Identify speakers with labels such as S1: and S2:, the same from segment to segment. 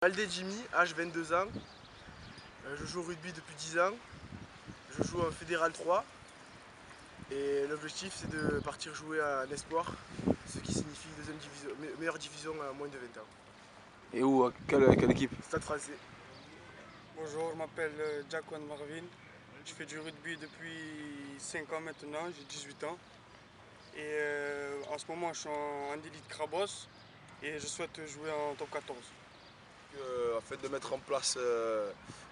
S1: Baldé Jimmy, âge 22 ans, je joue au rugby depuis 10 ans, je joue en Fédéral 3 et l'objectif c'est de partir jouer en espoir, ce qui signifie meilleure division à moins de 20 ans.
S2: Et où? Quelle équipe?
S1: Stade Français.
S3: Bonjour, je m'appelle Jaquan Marvin, je fais du rugby depuis 5 ans maintenant, j'ai 18 ans et en ce moment je suis en élite Crabos et je souhaite jouer en top 14.
S4: Afin de mettre en place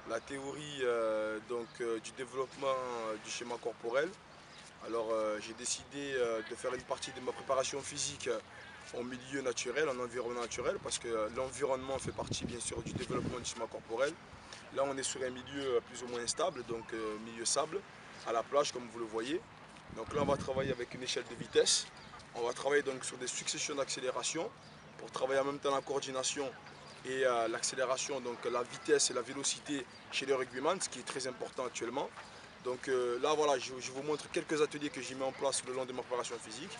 S4: la théorie du développement du schéma corporel, alors j'ai décidé de faire une partie de ma préparation physique en milieu naturel, en environnement naturel, parce que l'environnement fait partie bien sûr du développement du schéma corporel. Là on est sur un milieu plus ou moins stable, donc milieu sable, à la plage comme vous le voyez. Donc là on va travailler avec une échelle de vitesse, on va travailler donc sur des successions d'accélération pour travailler en même temps la coordination et l'accélération, donc la vitesse et la vélocité chez les rugbyman, ce qui est très important actuellement. Donc là voilà, je vous montre quelques ateliers que j'ai mis en place le long de ma préparation physique.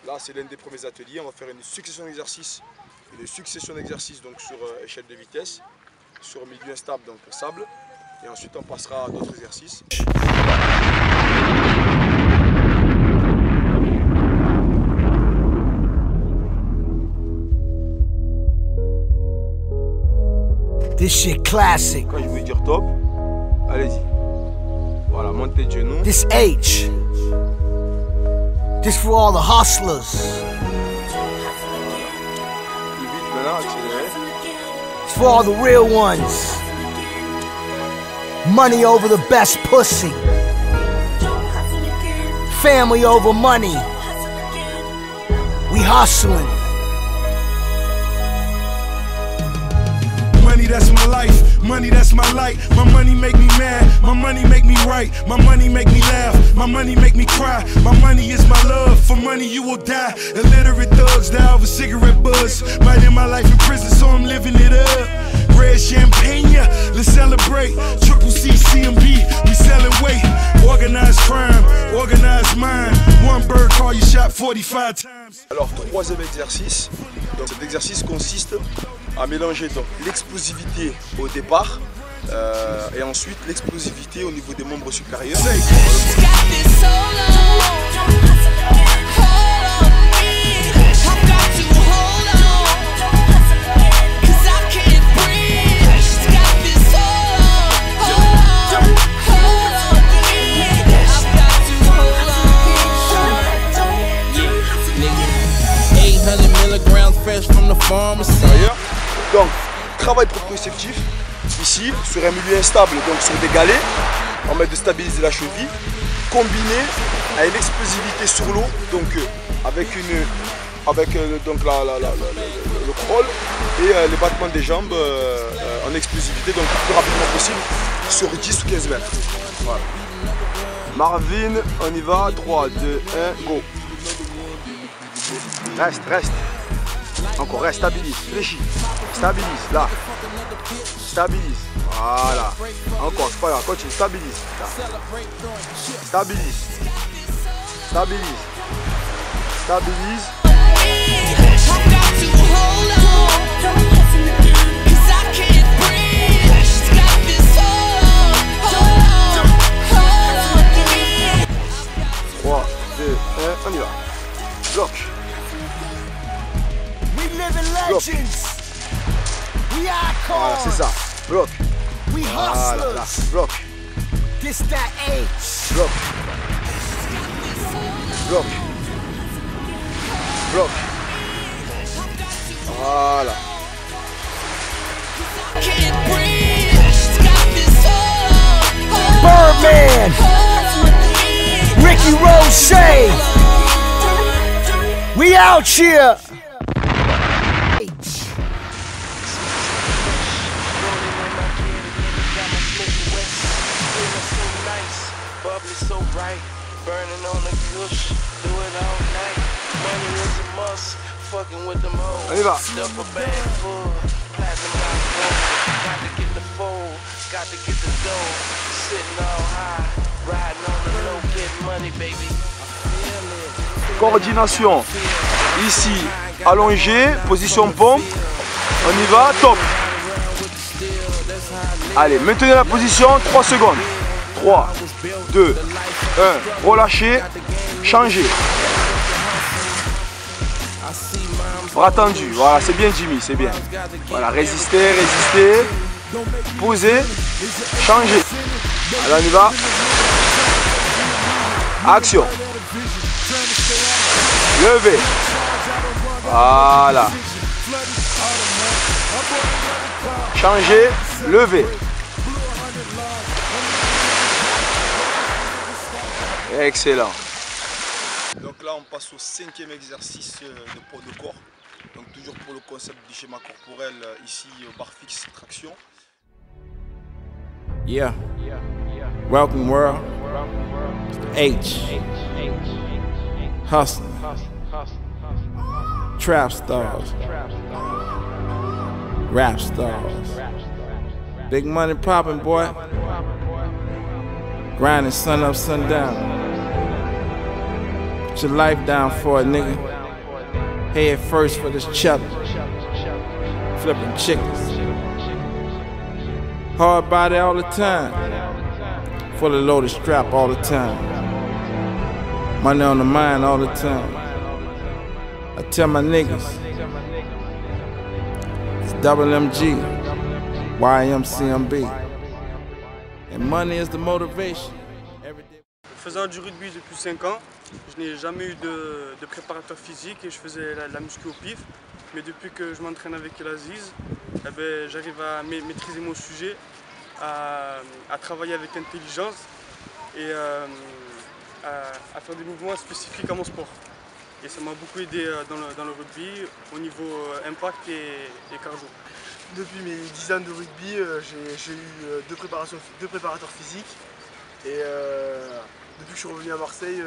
S4: Là c'est l'un des premiers ateliers, on va faire une succession d'exercices donc sur échelle de vitesse, sur milieu instable, donc sable, et ensuite on passera à d'autres exercices.
S5: This shit classic.
S2: Quand je vais dire top, allez-y. Voilà, montez de genoux.
S5: This H. This for all the hustlers.
S2: Plus vite maintenant, accélérez.
S5: It's for all the real ones. Money over the best pussy. Family over money. We hustling.
S6: Money, that's my life. Money, that's my light. My money make me mad. My money make me right. My money make me laugh. My money make me cry. My money is my love. For money you will die. Illiterate thugs die over cigarette buzz. Might end my life in prison, so I'm living it up. Red champagne, yeah, let's celebrate. Triple C, CMB, we selling weight. Organized crime, organized mind. One bird call you shot 45 times.
S4: Alors troisième exercice, donc cet exercice consiste à mélanger l'explosivité au départ et ensuite l'explosivité au niveau des membres supérieurs. Donc, travail proprioceptif, ici, sur un milieu instable, donc sur des galets, en mettre de stabiliser la cheville, combiné à une explosivité sur l'eau, donc avec le crawl et les battements des jambes en explosivité, donc le plus rapidement possible, sur 10 ou 15 mètres. Voilà. Marvin, on y va, 3, 2, 1, go. Reste. Encore, reste, stabilise, fléchis, stabilise, là, stabilise, voilà, encore, c'est pas grave, continue, stabilise, là. Stabilise, Trois, 2, 1, on y va, bloc. Voilà, c'est ça. Bloc. Voilà, là. Bloc. Bloc. Bloc. Bloc. Voilà.
S5: Birdman. Ricky Roche. We out here.
S7: So bright, burning on the kush, do it all night. Money is a must, fucking with them hoes.
S4: On y va.
S7: Stuff a bag full, platinum got gold. Got to get the fold, got to get the dough. Sitting all high, riding on the low, get money, baby.
S4: Coordination. Ici, allongé, position pompe. On y va, top.
S2: Allez, maintenez la position, 3 secondes. 3, 2, 1, relâchez, changez. Bras tendu, voilà, c'est bien Jimmy, c'est bien. Voilà, résistez, résistez. Posez, changez. Allez, on y va. Action. Levez. Voilà. Changez, levez. Excellent.
S4: Donc là, on passe au 5e exercice de poids de corps. Donc toujours pour le concept du schéma corporel, ici au bar fixe traction.
S8: Yeah. Welcome world. H. Hustling. Trap stars. Rap stars. Big money poppin', boy. Grinding sun up, sun down. Put your life down for it, nigga. Head first for this cheddar. Flipping chickens. Hard body all the time. Fully loaded strap all the time. Money on the mind all the time. I tell my niggas, it's WMG, YMCMB. And money is the motivation.
S3: Faisant du rugby depuis 5 ans, je n'ai jamais eu de préparateur physique et je faisais la muscu au pif. Mais depuis que je m'entraîne avec Elaziz, j'arrive à maîtriser mon sujet, à travailler avec intelligence et à faire des mouvements spécifiques à mon sport. Et ça m'a beaucoup aidé dans le rugby au niveau impact et cardio.
S1: Depuis mes 10 ans de rugby, j'ai eu deux préparateurs physiques. Et depuis que je suis revenu à Marseille,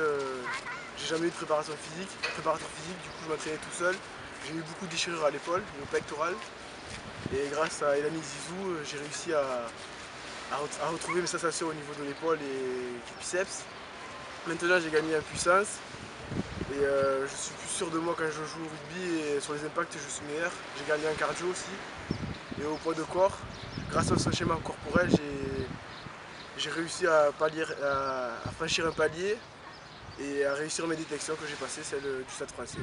S1: j'ai jamais eu de préparateur physique. Du coup je m'entraînais tout seul. J'ai eu beaucoup de déchirures à l'épaule et au pectoral. Et grâce à Elami Zizou, j'ai réussi à retrouver mes sensations au niveau de l'épaule et du biceps. Maintenant j'ai gagné en puissance. Et je suis plus sûr de moi quand je joue au rugby et sur les impacts je suis meilleur. J'ai gagné en cardio aussi. Et au poids de corps, grâce à ce schéma corporel, j'ai réussi à franchir un palier et à réussir mes détections que j'ai passées, celle du Stade Français.